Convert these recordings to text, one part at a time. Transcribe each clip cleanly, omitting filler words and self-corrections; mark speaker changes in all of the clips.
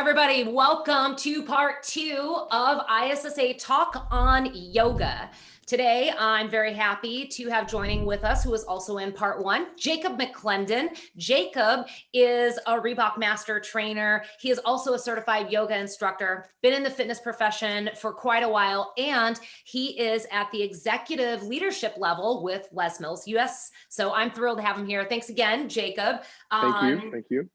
Speaker 1: everybody. Welcome to part 2 of ISSA Talk on Yoga. Today, I'm very happy to have joining with us, who is also in part 1, Jacob McClendon. Jacob is a Reebok Master Trainer. He is also a certified yoga instructor, been in the fitness profession for quite a while, and he is at the executive leadership level with Les Mills US. So I'm thrilled to have him here. Thanks again, Jacob.
Speaker 2: Thank you.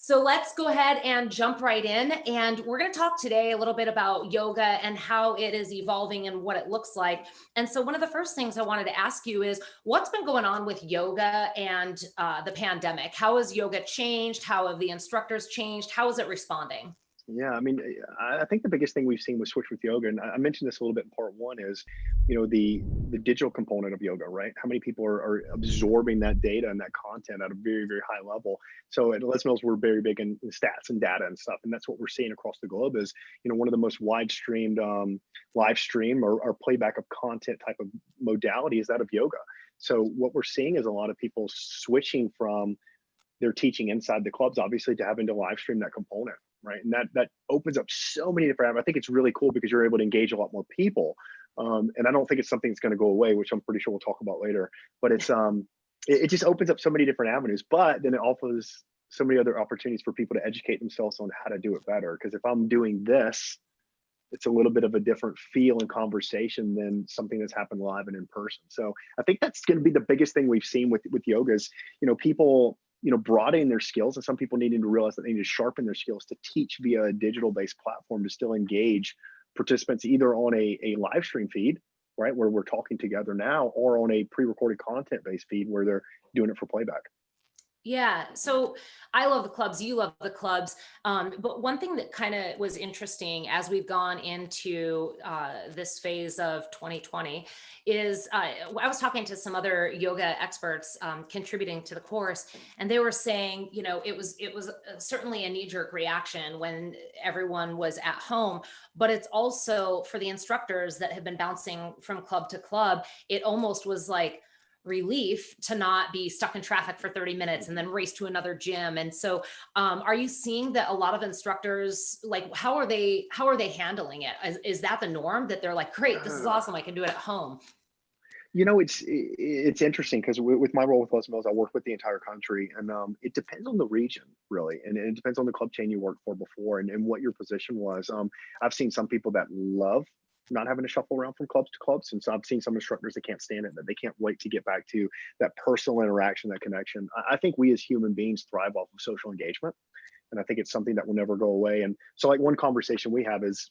Speaker 1: So let's go ahead and jump right in. And we're going to talk today a little bit about yoga and how it is evolving and what it looks like. And so one of the first things I wanted to ask you is what's been going on with yoga and the pandemic? How has yoga changed? How have the instructors changed? How is it responding?
Speaker 2: Yeah, I mean, I think the biggest thing we've seen with Switch with Yoga, and I mentioned this a little bit in part 1, is, the digital component of yoga, right? How many people are absorbing that data and that content at a very, very high level? So at Les Mills, we're very big in stats and data and stuff, and that's what we're seeing across the globe is, one of the most wide streamed live stream or playback of content type of modality is that of yoga. So what we're seeing is a lot of people switching from their teaching inside the clubs, obviously, to having to live stream that component. Right. And that opens up so many different, I think it's really cool because you're able to engage a lot more people. And I don't think it's something that's going to go away, which I'm pretty sure we'll talk about later, but it just opens up so many different avenues, but then it offers so many other opportunities for people to educate themselves on how to do it better. Because if I'm doing this, it's a little bit of a different feel and conversation than something that's happened live and in person. So I think that's going to be the biggest thing we've seen with yoga is, people broadening their skills, and some people needing to realize that they need to sharpen their skills to teach via a digital based platform to still engage participants either on a live stream feed, right, where we're talking together now, or on a pre-recorded content based feed where they're doing it for playback.
Speaker 1: Yeah. So I love the clubs. You love the clubs. But one thing that kind of was interesting as we've gone into this phase of 2020 is I was talking to some other yoga experts contributing to the course, and they were saying, it was certainly a knee-jerk reaction when everyone was at home, but it's also for the instructors that have been bouncing from club to club. It almost was like relief to not be stuck in traffic for 30 minutes and then race to another gym. And so are you seeing that a lot of instructors, like, how are they handling it? Is that the norm, that they're like, great, this is awesome, I can do it at home?
Speaker 2: It's interesting because with my role with Les Mills, I work with the entire country, and it depends on the region, really, and it depends on the club chain you worked for before and what your position was. I've seen some people that love not having to shuffle around from clubs to clubs, and so I've seen some instructors that can't stand it, that they can't wait to get back to that personal interaction, that connection. I think we as human beings thrive off of social engagement, and I think it's something that will never go away. And so, like, one conversation we have is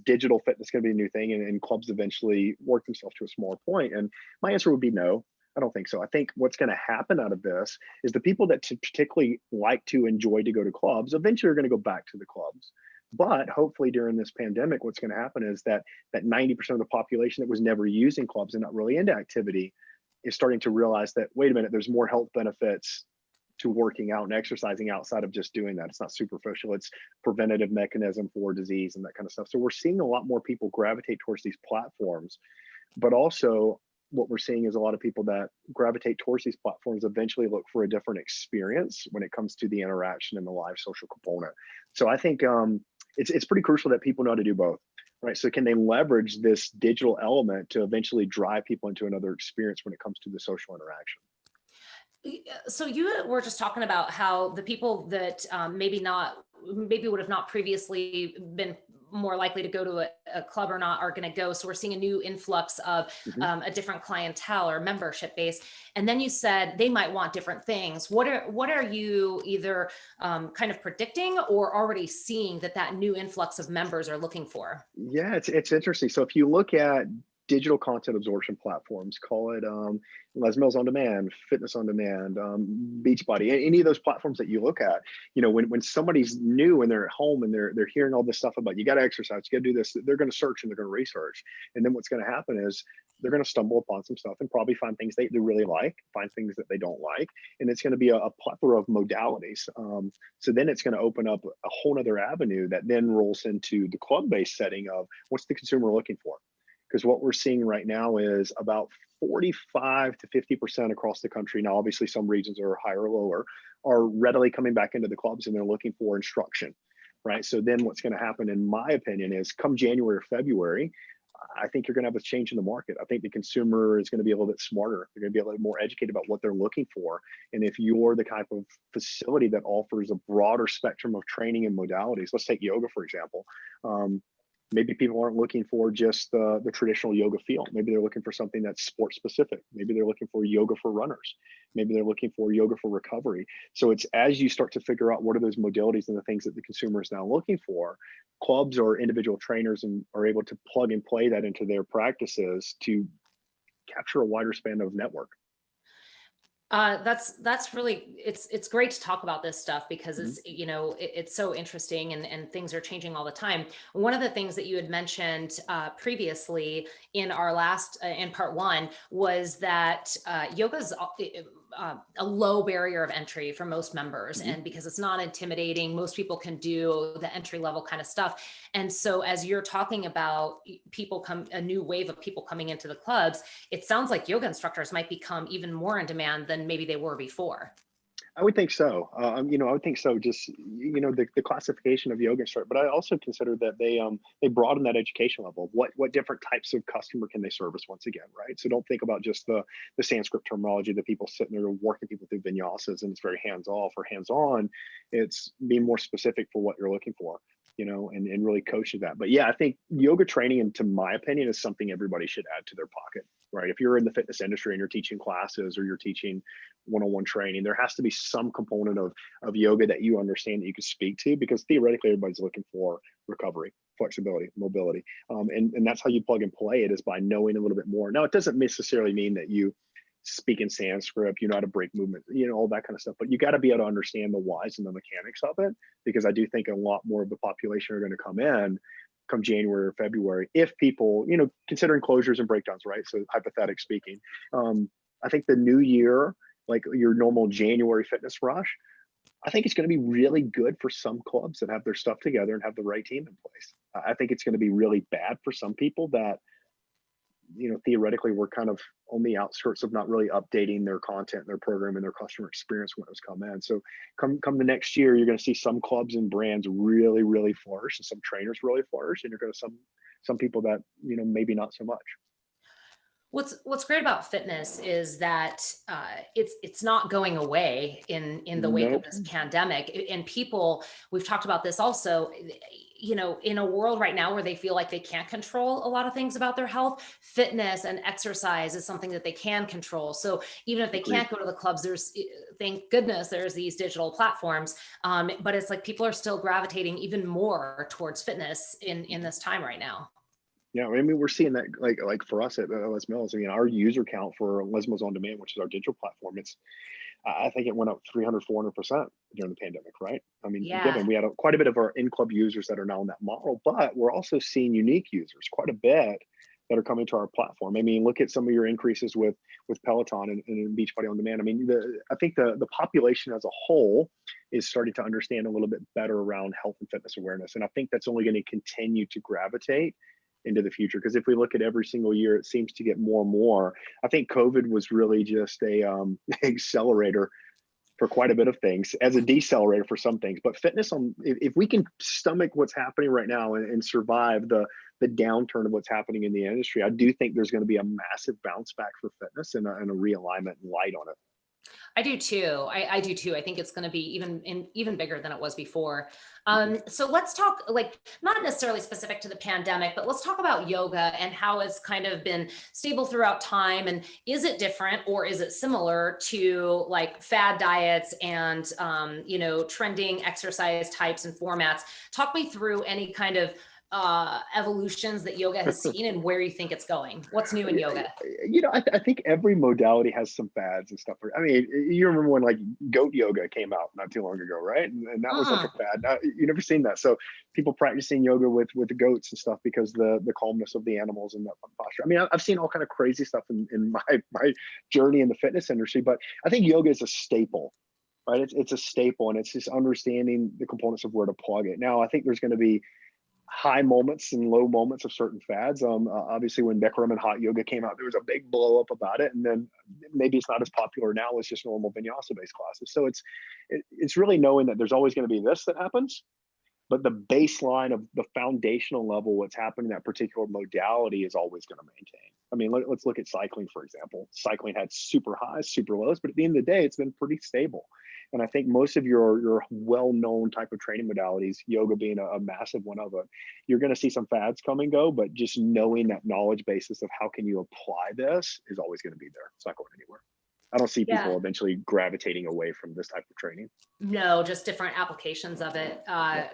Speaker 2: digital fitness going to be a new thing, and clubs eventually work themselves to a smaller point? And my answer would be no. I don't think so. I think what's going to happen out of this is the people that particularly like to enjoy to go to clubs eventually are going to go back to the clubs. But hopefully during this pandemic, what's going to happen is that 90% of the population that was never using clubs and not really into activity is starting to realize that, wait a minute, there's more health benefits to working out and exercising outside of just doing that. It's not superficial, it's preventative mechanism for disease and that kind of stuff. So we're seeing a lot more people gravitate towards these platforms, but also what we're seeing is a lot of people that gravitate towards these platforms eventually look for a different experience when it comes to the interaction and the live social component. So I think it's pretty crucial that people know how to do both, right? So can they leverage this digital element to eventually drive people into another experience when it comes to the social interaction?
Speaker 1: So you were just talking about how the people that maybe would have not previously been more likely to go to a club or not are going to go. So we're seeing a new influx of a different clientele or membership base. And then you said they might want different things. What are you either kind of predicting or already seeing that new influx of members are looking for?
Speaker 2: Yeah, it's interesting. So if you look at digital content absorption platforms, call it Les Mills On Demand, Fitness On Demand, Beachbody, any of those platforms that you look at, when somebody's new and they're at home and they're hearing all this stuff about you got to exercise, you got to do this, they're going to search and they're going to research. And then what's going to happen is they're going to stumble upon some stuff and probably find things they really like, find things that they don't like. And it's going to be a plethora of modalities. So then it's going to open up a whole other avenue that then rolls into the club-based setting of what's the consumer looking for? Because what we're seeing right now is about 45 to 50% across the country. Now, obviously, some regions are higher or lower, are readily coming back into the clubs and they're looking for instruction. right? So then what's going to happen, in my opinion, is come January or February, I think you're going to have a change in the market. I think the consumer is going to be a little bit smarter. They're going to be a little more educated about what they're looking for. And if you're the type of facility that offers a broader spectrum of training and modalities, let's take yoga, for example. Maybe people aren't looking for just the traditional yoga feel. Maybe they're looking for something that's sport specific. Maybe they're looking for yoga for runners. Maybe they're looking for yoga for recovery. So it's as you start to figure out what are those modalities and the things that the consumer is now looking for, clubs or individual trainers and are able to plug and play that into their practices to capture a wider span of network.
Speaker 1: That's really, it's great to talk about this stuff because
Speaker 2: Mhm.
Speaker 1: it's, it's so interesting, and things are changing all the time. One of the things that you had mentioned previously in our last in part one was that yoga's a low barrier of entry for most members,
Speaker 2: Mhm.
Speaker 1: and because it's not intimidating, most people can do the entry level kind of stuff. And so as you're talking about a new wave of people coming into the clubs, it sounds like yoga instructors might become even more in demand than maybe they were before.
Speaker 2: I would think so. I would think so. Just the classification of yoga instructor, but I also consider that they broaden that education level. What different types of customer can they service once again, right? So don't think about just the Sanskrit terminology that people sitting there working people through vinyasas and it's very hands off or hands on. It's being more specific for what you're looking for, and really coach that. But yeah, I think yoga training, and to my opinion, is something everybody should add to their pocket, right? If you're in the fitness industry and you're teaching classes or you're teaching one-on-one training, there has to be some component of yoga that you understand that you can speak to, because theoretically everybody's looking for recovery, flexibility, mobility, and that's how you plug and play it, is by knowing a little bit more. Now, it doesn't necessarily mean that you speak in Sanskrit, you know how to break movement, all that kind of stuff, but you got to be able to understand the whys and the mechanics of it, because I do think a lot more of the population are going to come in come January or February, if people, considering closures and breakdowns, right? So hypothetic speaking, I think the new year, like your normal January fitness rush, I think it's going to be really good for some clubs that have their stuff together and have the right team in place. I think it's going to be really bad for some people that, theoretically we're kind of on the outskirts of not really updating their content, their program, and their customer experience when it was come in. So come the next year, you're going to see some clubs and brands really, really flourish, and some trainers really flourish, and you're going to some people that maybe not so much.
Speaker 1: What's great about fitness is that it's not going away in the wake of
Speaker 2: Nope.
Speaker 1: this pandemic. And people, we've talked about this also, in a world right now where they feel like they can't control a lot of things about their health, fitness and exercise is something that they can control. So even if they
Speaker 2: Agreed.
Speaker 1: can't go to the clubs, thank goodness there's these digital platforms. But it's like people are still gravitating even more towards fitness in this time right now.
Speaker 2: Yeah, I mean, we're seeing that like for us at Les Mills. I mean, our user count for Les Mills On Demand, which is our digital platform, I think it went up 300, 400% during the pandemic, right? I mean, given
Speaker 1: Yeah.
Speaker 2: we had quite a bit of our in-club users that are now in that model, but we're also seeing unique users, quite a bit, that are coming to our platform. I mean, look at some of your increases with Peloton and Beachbody On Demand. I mean, I think the population as a whole is starting to understand a little bit better around health and fitness awareness, and I think that's only going to continue to gravitate into the future, because if we look at every single year, it seems to get more and more. I think COVID was really just a accelerator for quite a bit of things, as a decelerator for some things. But fitness, if we can stomach what's happening right now and survive the downturn of what's happening in the industry, I do think there's going to be a massive bounce back for fitness and a realignment and light on it.
Speaker 1: I do too. I do too. I think it's going to be even bigger than it was before.
Speaker 2: Mhm.
Speaker 1: So let's talk, like, not necessarily specific to the pandemic, but let's talk about yoga and how it's kind of been stable throughout time. And is it different, or is it similar to like fad diets and trending exercise types and formats? Talk me through any kind of evolutions that yoga has seen and where you think it's going. What's new in yoga?
Speaker 2: I think every modality has some fads and stuff. I mean, you remember when like goat yoga came out not too long ago, right? And that was like a
Speaker 1: Mm,
Speaker 2: fad. You never seen that. So people practicing yoga with the goats and stuff, because the calmness of the animals and that posture. I mean, I've seen all kind of crazy stuff in my journey in the fitness industry, but I think yoga is a staple, right? It's a staple, and it's just understanding the components of where to plug it. Now, I think there's going to be high moments and low moments of certain fads. Obviously, when Bikram and hot yoga came out, there was a big blow up about it, and then maybe it's not as popular now as just normal vinyasa based classes. So it's really knowing that there's always going to be this that happens, but the baseline of the foundational level, what's happening in that particular modality is always going to maintain. I mean, let's look at cycling, for example. Cycling had super highs, super lows, but at the end of the day, it's been pretty stable. And I think most of your well-known type of training modalities, yoga being a massive one of it, you're going to see some fads come and go, but just knowing that knowledge basis of how can you apply this is always going to be there. It's not going anywhere. I don't see people
Speaker 1: Yeah.
Speaker 2: eventually gravitating away from this type of training.
Speaker 1: No, just different applications of it.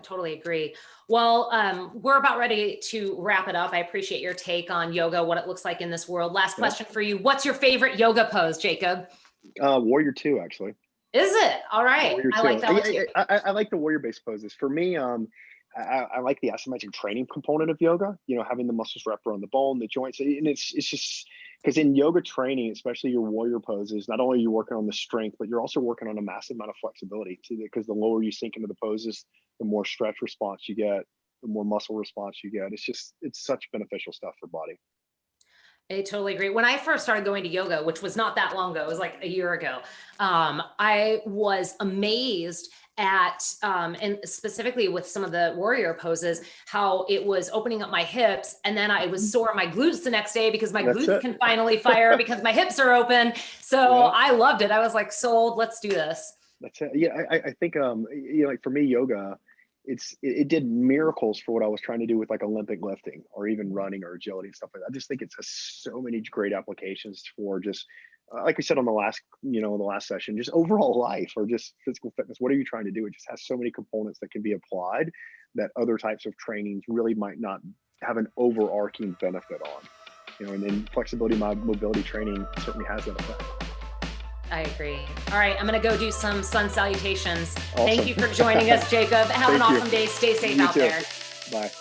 Speaker 1: Totally agree. Well, we're about ready to wrap it up. I appreciate your take on yoga, what it looks like in this world. Last question for you. What's your favorite yoga pose, Jacob?
Speaker 2: Warrior two, actually.
Speaker 1: Is it? All right.
Speaker 2: Warrior
Speaker 1: I like
Speaker 2: two.
Speaker 1: that one too.
Speaker 2: I like the warrior based poses. For me, I like the asymmetric training component of yoga, having the muscles wrapped around the bone, the joints. And it's just because in yoga training, especially your warrior poses, not only are you working on the strength, but you're also working on a massive amount of flexibility too, because the lower you sink into the poses, the more stretch response you get, the more muscle response you get. It's such beneficial stuff for body.
Speaker 1: I totally agree. When I first started going to yoga, which was not that long ago, it was like a year ago, I was amazed at, and specifically with some of the warrior poses, how it was opening up my hips. And then I was sore in my glutes the next day because my glutes can finally fire because my hips are open. So I loved it. I was like, sold, let's do this.
Speaker 2: That's it. Yeah, I think, like for me, yoga, it did miracles for what I was trying to do with like Olympic lifting or even running or agility and stuff like that. I just think it's so many great applications for just like we said on the last session, just overall life or just physical fitness. What are you trying to do? It just has so many components that can be applied that other types of trainings really might not have an overarching benefit on. And then flexibility, mobility training certainly has that effect.
Speaker 1: I agree. All right, I'm going to go do some sun salutations.
Speaker 2: Awesome.
Speaker 1: Thank you for joining us, Jacob. Have an awesome day. Stay safe out there.
Speaker 2: Bye.